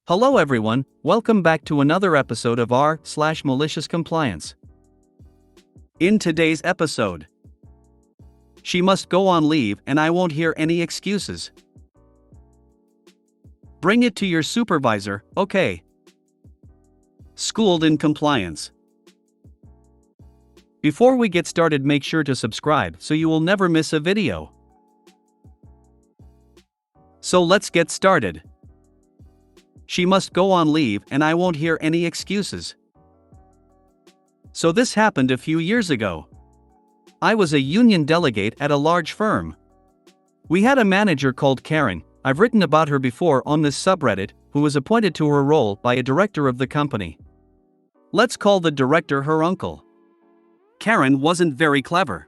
Hello everyone, welcome back to another episode of r/Malicious Compliance. In today's episode, she must go on leave and I won't hear any excuses. Bring it to your supervisor, okay? Schooled in compliance. Before we get started, make sure to subscribe so you will never miss a video. So let's get started. She must go on leave and I won't hear any excuses. So this happened a few years ago. I was a union delegate at a large firm. We had a manager called Karen. I've written about her before on this subreddit, who was appointed to her role by a director of the company. Let's call the director her uncle. Karen wasn't very clever.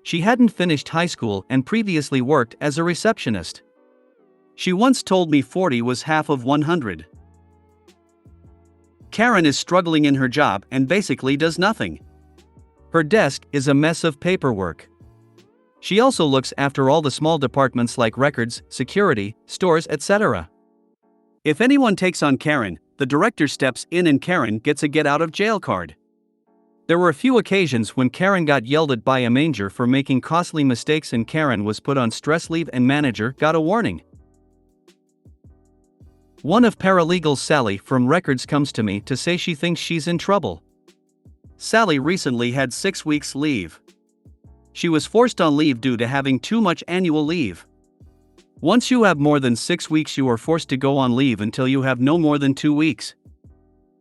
She hadn't finished high school and previously worked as a receptionist. She once told me 40 was half of 100. Karen is struggling in her job and basically does nothing. Her desk is a mess of paperwork. She also looks after all the small departments like records, security, stores, etc. If anyone takes on Karen, the director steps in and Karen gets a get-out-of-jail card. There were a few occasions when Karen got yelled at by a manager for making costly mistakes and Karen was put on stress leave and manager got a warning. One of paralegals, Sally from Records, comes to me to say she thinks she's in trouble. Sally recently had 6 weeks leave. She was forced on leave due to having too much annual leave. Once you have more than 6 weeks, you are forced to go on leave until you have no more than 2 weeks.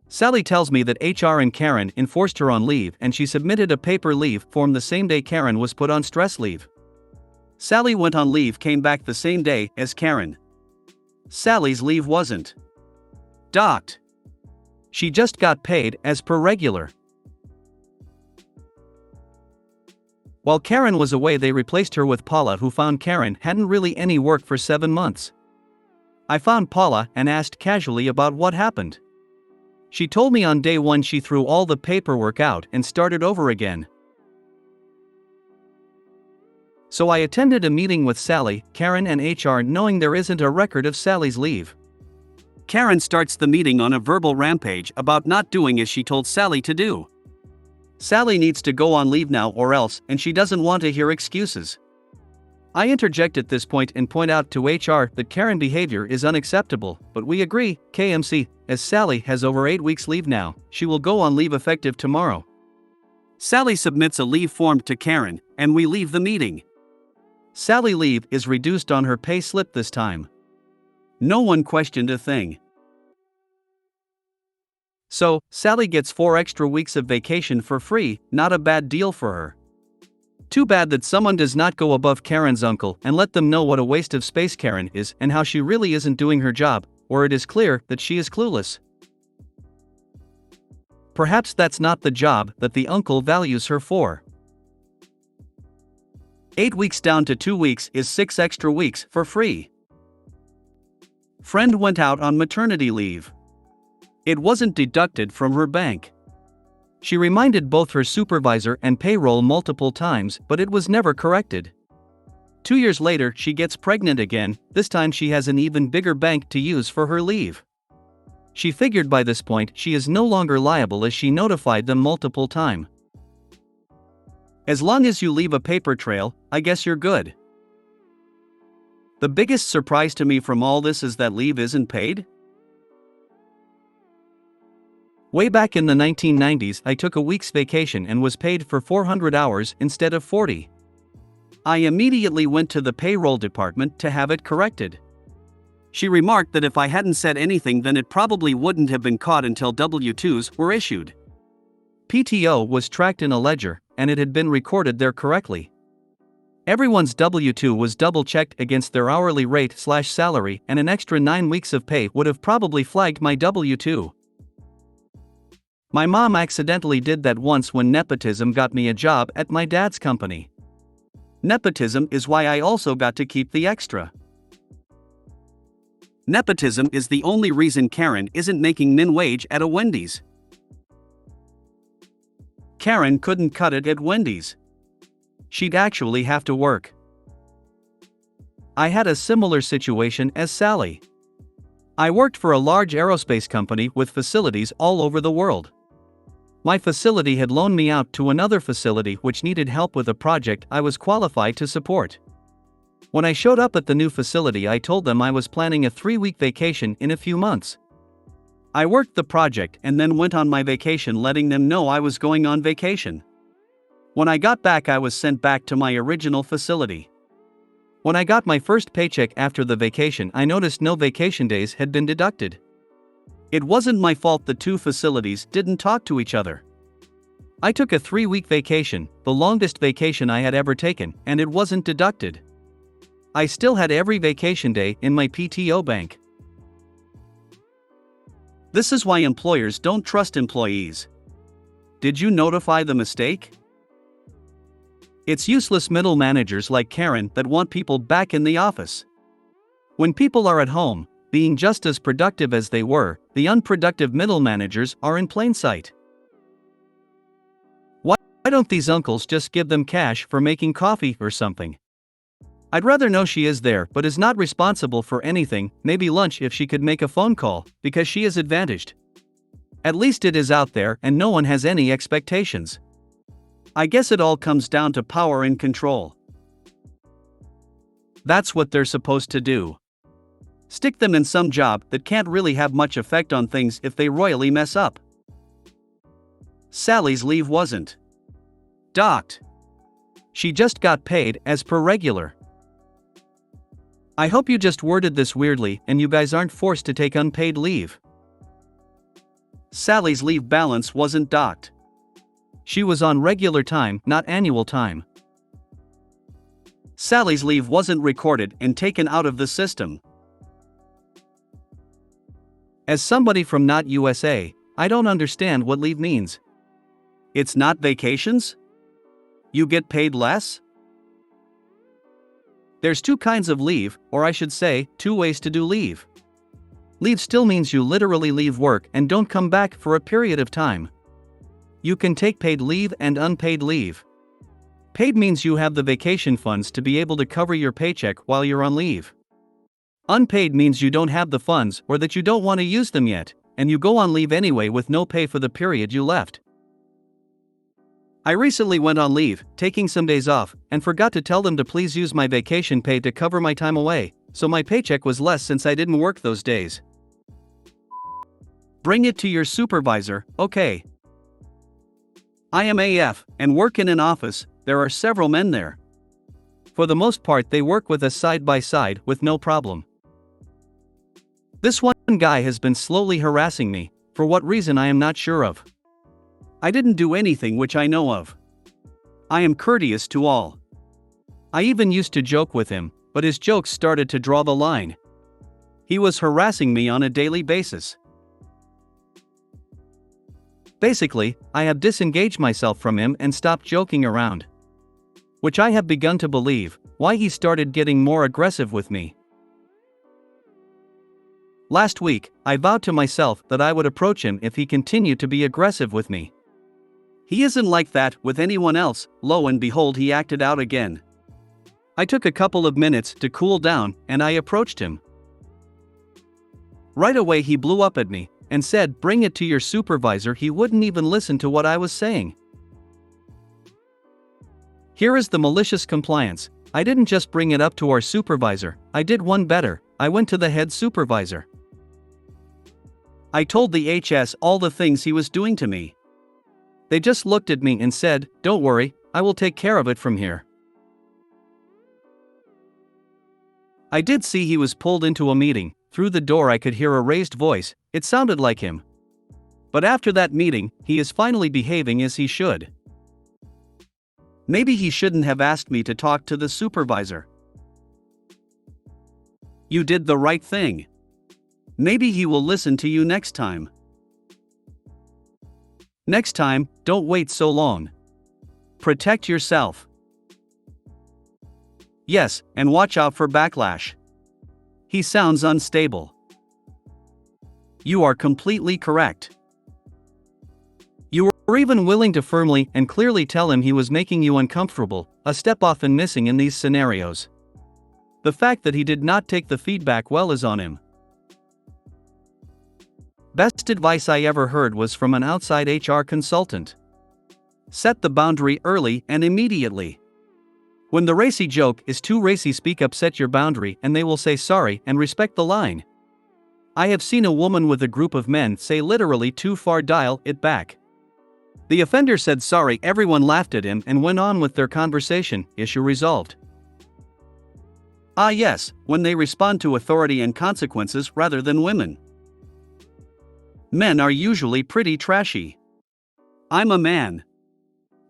Sally tells me that HR and Karen enforced her on leave and she submitted a paper leave form the same day Karen was put on stress leave. Sally went on leave, came back the same day as Karen. Sally's leave wasn't docked. She just got paid as per regular. While Karen was away, they replaced her with Paula, who found Karen hadn't really any work for 7 months. I found Paula and asked casually about what happened. She told me on day 1 she threw all the paperwork out and started over again. So I attended a meeting with Sally, Karen and HR, knowing there isn't a record of Sally's leave. Karen starts the meeting on a verbal rampage about not doing as she told Sally to do. Sally needs to go on leave now or else, and she doesn't want to hear excuses. I interject at this point and point out to HR that Karen behavior is unacceptable, but we agree, KMC, as Sally has over 8 weeks leave now, she will go on leave effective tomorrow. Sally submits a leave form to Karen, and we leave the meeting. Sally leave is reduced on her pay slip this time. No one questioned a thing. So, Sally gets 4 extra weeks of vacation for free, not a bad deal for her. Too bad that someone does not go above Karen's uncle and let them know what a waste of space Karen is and how she really isn't doing her job, or it is clear that she is clueless. Perhaps that's not the job that the uncle values her for. 8 weeks down to 2 weeks is 6 extra weeks for free. Friend went out on maternity leave. It wasn't deducted from her bank. She reminded both her supervisor and payroll multiple times, but it was never corrected. 2 years later, she gets pregnant again. This time she has an even bigger bank to use for her leave. She figured by this point she is no longer liable as she notified them multiple times. As long as you leave a paper trail, I guess you're good. The biggest surprise to me from all this is that leave isn't paid. Way back in the 1990s, I took a week's vacation and was paid for 400 hours instead of 40. I immediately went to the payroll department to have it corrected. She remarked that if I hadn't said anything, then it probably wouldn't have been caught until W-2s were issued. PTO was tracked in a ledger, and it had been recorded there correctly. Everyone's W-2 was double-checked against their hourly rate/salary, and an extra 9 weeks of pay would have probably flagged my W-2. My mom accidentally did that once when nepotism got me a job at my dad's company. Nepotism is why I also got to keep the extra. Nepotism is the only reason Karen isn't making min wage at a Wendy's. Karen couldn't cut it at Wendy's. She'd actually have to work. I had a similar situation as Sally. I worked for a large aerospace company with facilities all over the world. My facility had loaned me out to another facility which needed help with a project I was qualified to support. When I showed up at the new facility, I told them I was planning a 3-week vacation in a few months. I worked the project and then went on my vacation, letting them know I was going on vacation. When I got back, I was sent back to my original facility. When I got my first paycheck after the vacation, I noticed no vacation days had been deducted. It wasn't my fault the two facilities didn't talk to each other. I took a 3-week vacation, the longest vacation I had ever taken, and it wasn't deducted. I still had every vacation day in my PTO bank. This is why employers don't trust employees. Did you notify the mistake? It's useless middle managers like Karen that want people back in the office. When people are at home, being just as productive as they were, the unproductive middle managers are in plain sight. Why don't these uncles just give them cash for making coffee or something? I'd rather know she is there but is not responsible for anything, maybe lunch if she could make a phone call, because she is advantaged. At least it is out there and no one has any expectations. I guess it all comes down to power and control. That's what they're supposed to do. Stick them in some job that can't really have much effect on things if they royally mess up. Sally's leave wasn't docked. She just got paid as per regular. I hope you just worded this weirdly and you guys aren't forced to take unpaid leave. Sally's leave balance wasn't docked. She was on regular time, not annual time. Sally's leave wasn't recorded and taken out of the system. As somebody from not USA, I don't understand what leave means. It's not vacations? You get paid less? There's two kinds of leave, or I should say, two ways to do leave. Leave still means you literally leave work and don't come back for a period of time. You can take paid leave and unpaid leave. Paid means you have the vacation funds to be able to cover your paycheck while you're on leave. Unpaid means you don't have the funds or that you don't want to use them yet, and you go on leave anyway with no pay for the period you left. I recently went on leave, taking some days off, and forgot to tell them to please use my vacation pay to cover my time away, so my paycheck was less since I didn't work those days. Bring it to your supervisor, okay? I am AF, and work in an office. There are several men there. For the most part, they work with us side by side with no problem. This one guy has been slowly harassing me, for what reason I am not sure of. I didn't do anything which I know of. I am courteous to all. I even used to joke with him, but his jokes started to draw the line. He was harassing me on a daily basis. Basically, I have disengaged myself from him and stopped joking around. Which I have begun to believe, why he started getting more aggressive with me. Last week, I vowed to myself that I would approach him if he continued to be aggressive with me. He isn't like that with anyone else. Lo and behold, he acted out again. I took a couple of minutes to cool down and I approached him. Right away he blew up at me and said, "Bring it to your supervisor." He wouldn't even listen to what I was saying. Here is the malicious compliance. I didn't just bring it up to our supervisor, I did one better. I went to the head supervisor. I told the HS all the things he was doing to me. They just looked at me and said, "Don't worry, I will take care of it from here." I did see he was pulled into a meeting. Through the door I could hear a raised voice. It sounded like him. But after that meeting, he is finally behaving as he should. Maybe he shouldn't have asked me to talk to the supervisor. You did the right thing. Maybe he will listen to you next time. Next time, don't wait so long. Protect yourself. Yes, and watch out for backlash. He sounds unstable. You are completely correct. You were even willing to firmly and clearly tell him he was making you uncomfortable, a step often missing in these scenarios. The fact that he did not take the feedback well is on him. Best advice I ever heard was from an outside HR consultant. Set the boundary early and immediately. When the racy joke is too racy, speak up, set your boundary, and they will say sorry and respect the line. I have seen a woman with a group of men say literally too far, dial it back. The offender said sorry, everyone laughed at him and went on with their conversation, issue resolved. Ah yes, when they respond to authority and consequences rather than women. Men are usually pretty trashy. I'm a man.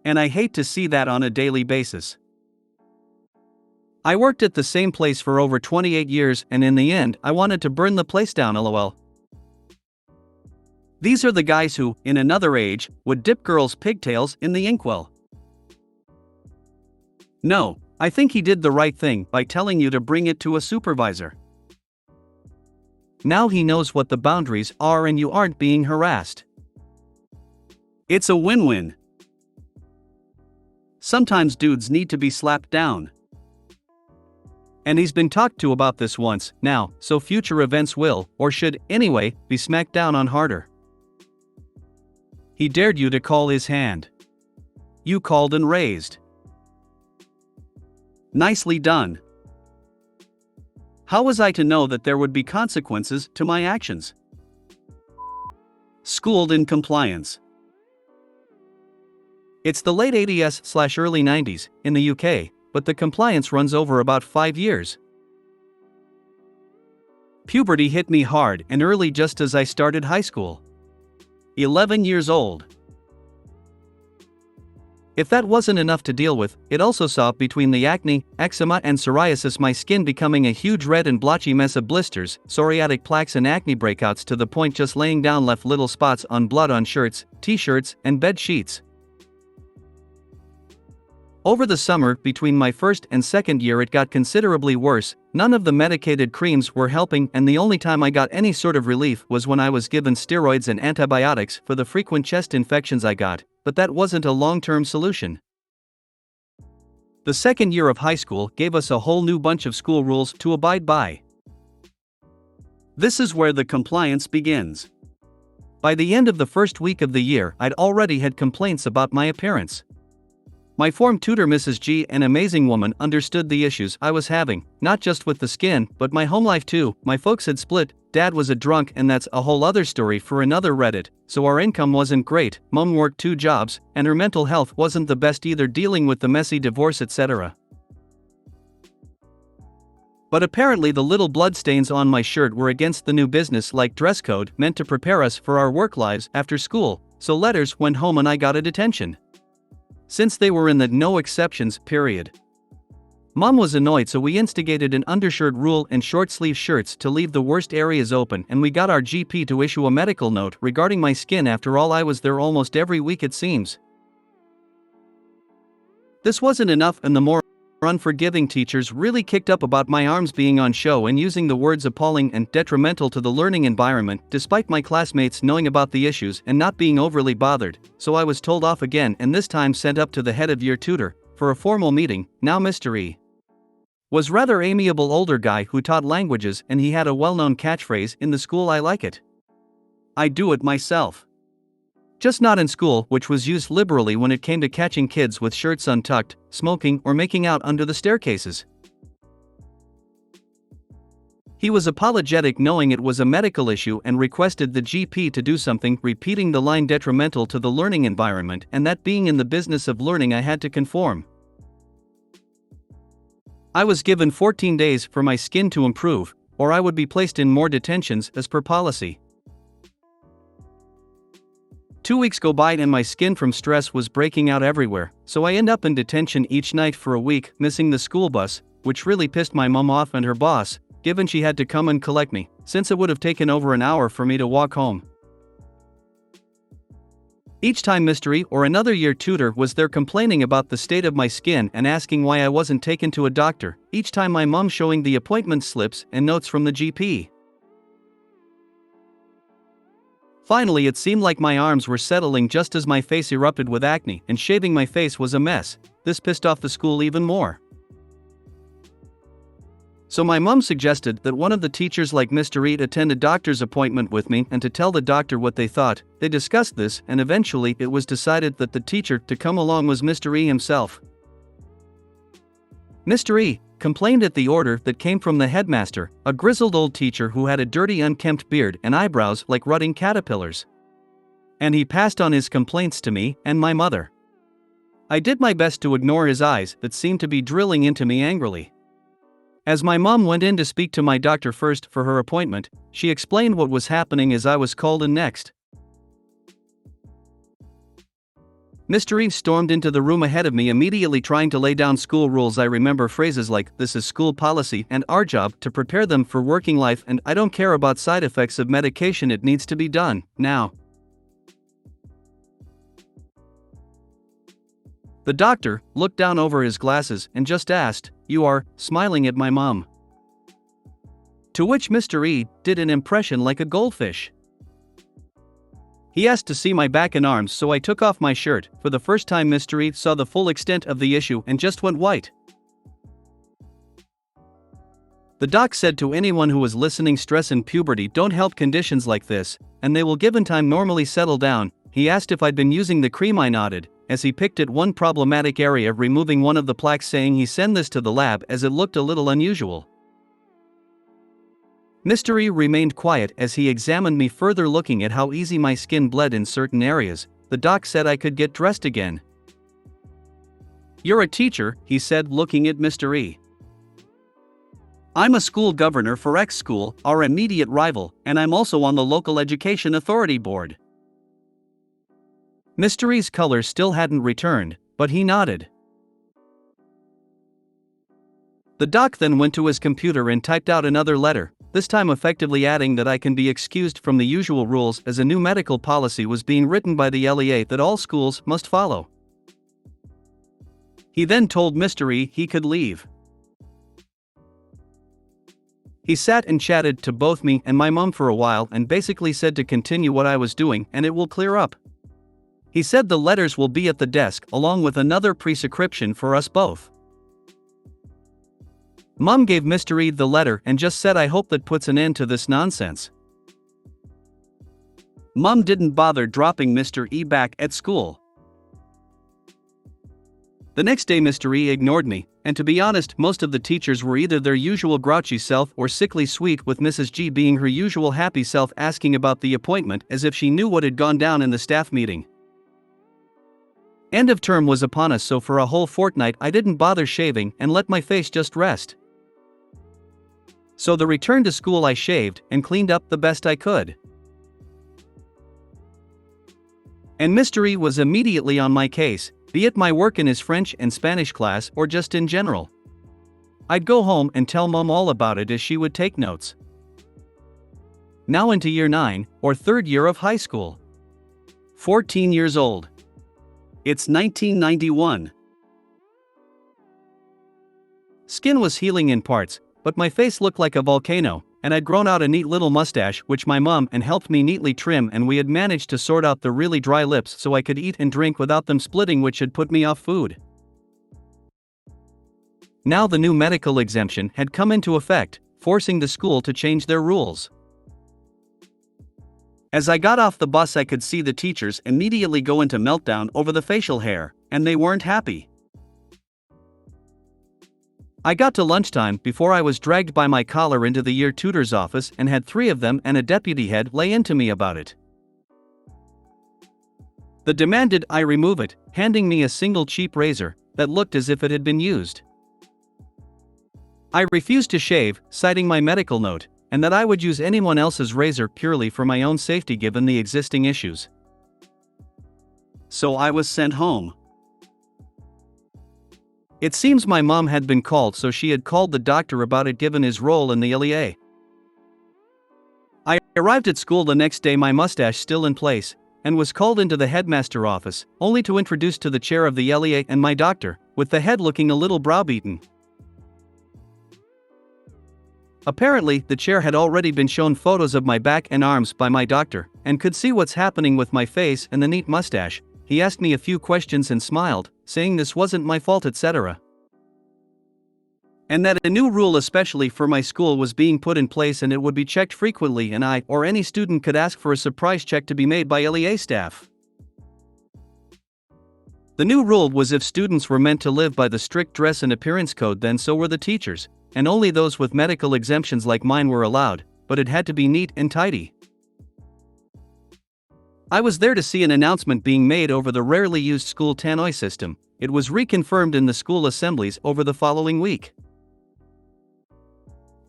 And I hate to see that on a daily basis. I worked at the same place for over 28 years and in the end I wanted to burn the place down, lol. These are the guys who, in another age, would dip girls' pigtails in the inkwell. No, I think he did the right thing by telling you to bring it to a supervisor. Now he knows what the boundaries are and you aren't being harassed. It's a win-win. Sometimes dudes need to be slapped down. And he's been talked to about this once now, so future events will, or should, anyway, be smacked down on harder. He dared you to call his hand. You called and raised. Nicely done. How was I to know that there would be consequences to my actions? Schooled in compliance. It's the late 80s/early 90s, in the UK, but the compliance runs over about 5 years. Puberty hit me hard and early just as I started high school. 11 years old. If that wasn't enough to deal with, it also saw, between the acne, eczema and psoriasis, my skin becoming a huge red and blotchy mess of blisters, psoriatic plaques and acne breakouts to the point just laying down left little spots on blood on shirts, t-shirts, and bed sheets. Over the summer, between my first and second year, it got considerably worse. None of the medicated creams were helping, and the only time I got any sort of relief was when I was given steroids and antibiotics for the frequent chest infections I got, but that wasn't a long-term solution. The second year of high school gave us a whole new bunch of school rules to abide by. This is where the compliance begins. By the end of the first week of the year, I'd already had complaints about my appearance. My form tutor Mrs. G, an amazing woman, understood the issues I was having, not just with the skin, but my home life too. My folks had split, dad was a drunk, and that's a whole other story for another Reddit, so our income wasn't great, mom worked 2 jobs, and her mental health wasn't the best either, dealing with the messy divorce, etc. But apparently the little bloodstains on my shirt were against the new business-like dress code meant to prepare us for our work lives after school, so letters went home and I got a detention. Since they were in the no exceptions period. Mom was annoyed, so we instigated an undershirt rule and short-sleeve shirts to leave the worst areas open, and we got our GP to issue a medical note regarding my skin. After all, I was there almost every week, it seems. This wasn't enough, and the more unforgiving teachers really kicked up about my arms being on show and using the words appalling and detrimental to the learning environment, despite my classmates knowing about the issues and not being overly bothered, so I was told off again, and this time sent up to the head of year tutor for a formal meeting. Now Mr. E was rather amiable older guy who taught languages, and he had a well-known catchphrase in the school: I like it. I do it myself. Just not in school, which was used liberally when it came to catching kids with shirts untucked, smoking, or making out under the staircases. He was apologetic, knowing it was a medical issue, and requested the GP to do something, repeating the line detrimental to the learning environment, and that being in the business of learning I had to conform. I was given 14 days for my skin to improve, or I would be placed in more detentions as per policy. 2 weeks go by and my skin from stress was breaking out everywhere, so I end up in detention each night for a week, missing the school bus, which really pissed my mom off and her boss, given she had to come and collect me, since it would have taken over an hour for me to walk home. Each time Mystery or another year tutor was there complaining about the state of my skin and asking why I wasn't taken to a doctor, each time my mom showing the appointment slips and notes from the GP. Finally, it seemed like my arms were settling just as my face erupted with acne, and shaving my face was a mess. This pissed off the school even more. So my mom suggested that one of the teachers like Mr. E attend a doctor's appointment with me and to tell the doctor what they thought. They discussed this and eventually it was decided that the teacher to come along was Mr. E himself. Mr. E complained at the order that came from the headmaster, a grizzled old teacher who had a dirty unkempt beard and eyebrows like rutting caterpillars. And he passed on his complaints to me and my mother. I did my best to ignore his eyes that seemed to be drilling into me angrily. As my mom went in to speak to my doctor first for her appointment, she explained what was happening as I was called in next. Mr. E stormed into the room ahead of me, immediately trying to lay down school rules. I remember phrases like, "This is school policy and our job to prepare them for working life, and I don't care about side effects of medication, it needs to be done now." The doctor looked down over his glasses and just asked, "You are smiling at my mom?" To which Mr. E did an impression like a goldfish. He asked to see my back and arms, so I took off my shirt. For the first time, Mr. E saw the full extent of the issue and just went white. The doc said to anyone who was listening, stress and puberty don't help conditions like this, and they will given time normally settle down. He asked if I'd been using the cream. I nodded, as he picked at one problematic area, removing one of the plaques, saying he sent this to the lab as it looked a little unusual. Mr. E remained quiet as he examined me further, looking at how easy my skin bled in certain areas. The doc said I could get dressed again. "You're a teacher," he said, looking at Mr. E. "I'm a school governor for X school, our immediate rival, and I'm also on the local education authority board." Mr. E's color still hadn't returned, but he nodded. The doc then went to his computer and typed out another letter, this time effectively adding that I can be excused from the usual rules, as a new medical policy was being written by the LEA that all schools must follow. He then told Mr. E he could leave. He sat and chatted to both me and my mom for a while and basically said to continue what I was doing and it will clear up. He said the letters will be at the desk along with another prescription for us both. Mom gave Mr. E the letter and just said, "I hope that puts an end to this nonsense." Mom didn't bother dropping Mr. E back at school. The next day Mr. E ignored me, and to be honest, most of the teachers were either their usual grouchy self or sickly sweet, with Mrs. G being her usual happy self, asking about the appointment as if she knew what had gone down in the staff meeting. End of term was upon us, so for a whole fortnight I didn't bother shaving and let my face just rest. So the return to school, I shaved and cleaned up the best I could. And Mr. E was immediately on my case, be it my work in his French and Spanish class or just in general. I'd go home and tell Mom all about it as she would take notes. Now into year 9, or third year of high school. 14 years old. It's 1991. Skin was healing in parts, but my face looked like a volcano, and I'd grown out a neat little mustache which my mom and helped me neatly trim, and we had managed to sort out the really dry lips so I could eat and drink without them splitting, which had put me off food. Now the new medical exemption had come into effect, forcing the school to change their rules. As I got off the bus I could see the teachers immediately go into meltdown over the facial hair, and they weren't happy. I got to lunchtime before I was dragged by my collar into the year tutor's office and had 3 of them and a deputy head lay into me about it. They demanded I remove it, handing me a single cheap razor that looked as if it had been used. I refused to shave, citing my medical note, and that I would use anyone else's razor purely for my own safety given the existing issues. So I was sent home. It seems my mom had been called, so she had called the doctor about it given his role in the LEA. I arrived at school the next day, my mustache still in place, and was called into the headmaster office, only to introduce to the chair of the LEA and my doctor, with the head looking a little browbeaten. Apparently, the chair had already been shown photos of my back and arms by my doctor, and could see what's happening with my face and the neat mustache. He asked me a few questions and smiled, saying this wasn't my fault, etc. And that a new rule especially for my school was being put in place and it would be checked frequently and I or any student could ask for a surprise check to be made by LEA staff. The new rule was if students were meant to live by the strict dress and appearance code, then so were the teachers, and only those with medical exemptions like mine were allowed, but it had to be neat and tidy. I was there to see an announcement being made over the rarely used school tannoy system. It was reconfirmed in the school assemblies over the following week.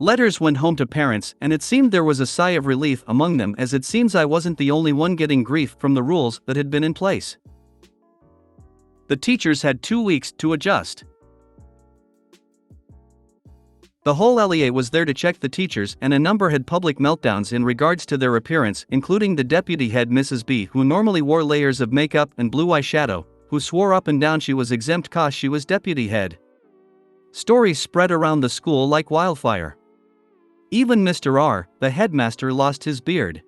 Letters went home to parents, and it seemed there was a sigh of relief among them, as it seems I wasn't the only one getting grief from the rules that had been in place. The teachers had 2 weeks to adjust. The whole LEA was there to check the teachers, and a number had public meltdowns in regards to their appearance, including the deputy head Mrs. B, who normally wore layers of makeup and blue eyeshadow, who swore up and down she was exempt cause she was deputy head. Stories spread around the school like wildfire. Even Mr. R, the headmaster, lost his beard.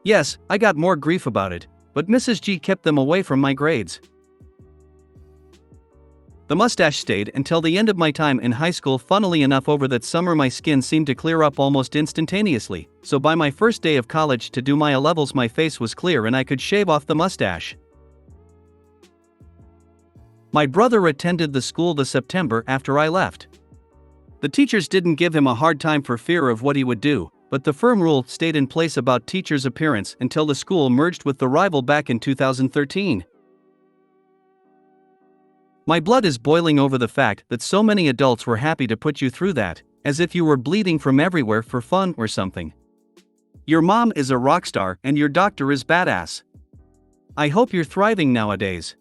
Yes, I got more grief about it, but Mrs. G kept them away from my grades. The mustache stayed until the end of my time in high school. Funnily enough, over that summer my skin seemed to clear up almost instantaneously, so by my first day of college to do my A-levels my face was clear and I could shave off the mustache. My brother attended the school the September after I left. The teachers didn't give him a hard time for fear of what he would do, but the firm rule stayed in place about teachers' appearance until the school merged with the rival back in 2013. My blood is boiling over the fact that so many adults were happy to put you through that, as if you were bleeding from everywhere for fun or something. Your mom is a rock star and your doctor is badass. I hope you're thriving nowadays.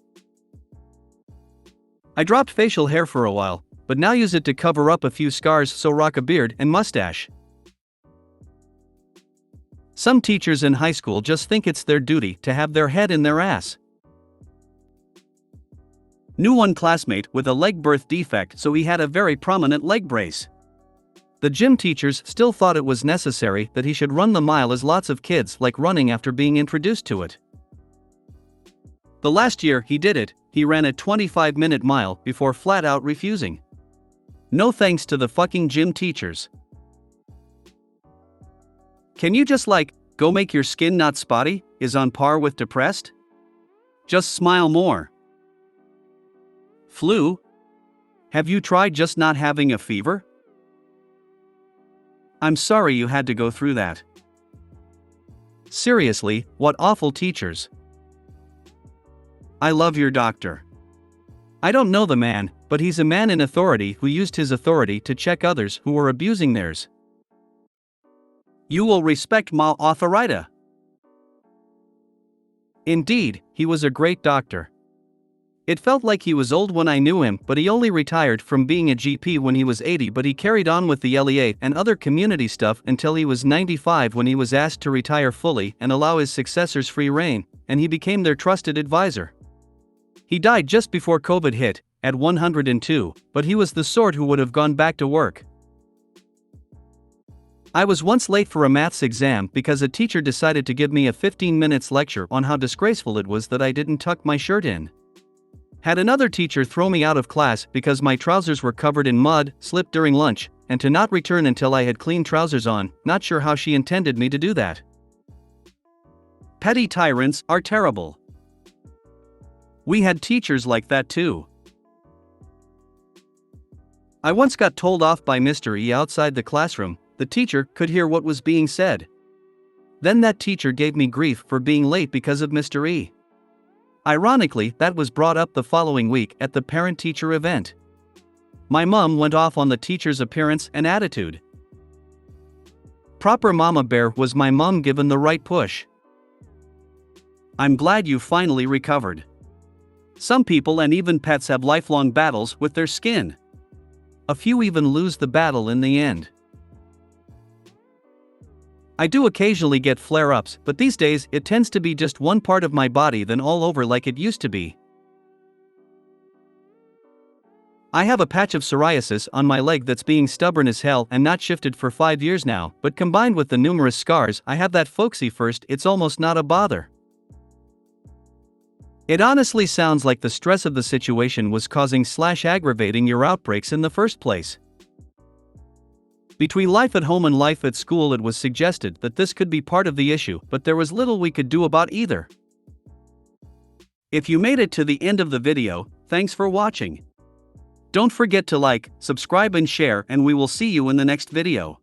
I dropped facial hair for a while, but now use it to cover up a few scars, so rock a beard and mustache. Some teachers in high school just think it's their duty to have their head in their ass. Knew one classmate with a leg birth defect, so he had a very prominent leg brace. The gym teachers still thought it was necessary that he should run the mile, as lots of kids like running after being introduced to it. The last year he did it, he ran a 25-minute mile before flat out refusing. No thanks to the fucking gym teachers. Can you just go make your skin not spotty, is on par with depressed? Just smile more. Flu? Have you tried just not having a fever? I'm sorry you had to go through that. Seriously, what awful teachers. I love your doctor. I don't know the man, but he's a man in authority who used his authority to check others who were abusing theirs. You will respect my authority. Indeed, he was a great doctor. It felt like he was old when I knew him, but he only retired from being a GP when he was 80, but he carried on with the LEA and other community stuff until he was 95, when he was asked to retire fully and allow his successors free rein, and he became their trusted advisor. He died just before COVID hit, at 102, but he was the sort who would have gone back to work. I was once late for a maths exam because a teacher decided to give me a 15 minutes lecture on how disgraceful it was that I didn't tuck my shirt in. Had another teacher throw me out of class because my trousers were covered in mud, slipped during lunch, and to not return until I had clean trousers on. Not sure how she intended me to do that. Petty tyrants are terrible. We had teachers like that too. I once got told off by Mr. E outside the classroom. The teacher could hear what was being said. Then that teacher gave me grief for being late because of Mr. E. Ironically, that was brought up the following week at the parent-teacher event. My mom went off on the teacher's appearance and attitude. Proper mama bear was my mom, given the right push. I'm glad you finally recovered. Some people and even pets have lifelong battles with their skin. A few even lose the battle in the end. I do occasionally get flare-ups, but these days it tends to be just one part of my body than all over like it used to be. I have a patch of psoriasis on my leg that's being stubborn as hell and not shifted for 5 years now, but combined with the numerous scars I have that folksy first, it's almost not a bother. It honestly sounds like the stress of the situation was causing/aggravating your outbreaks in the first place. Between life at home and life at school, it was suggested that this could be part of the issue, but there was little we could do about either. If you made it to the end of the video, thanks for watching. Don't forget to like, subscribe and share, and we will see you in the next video.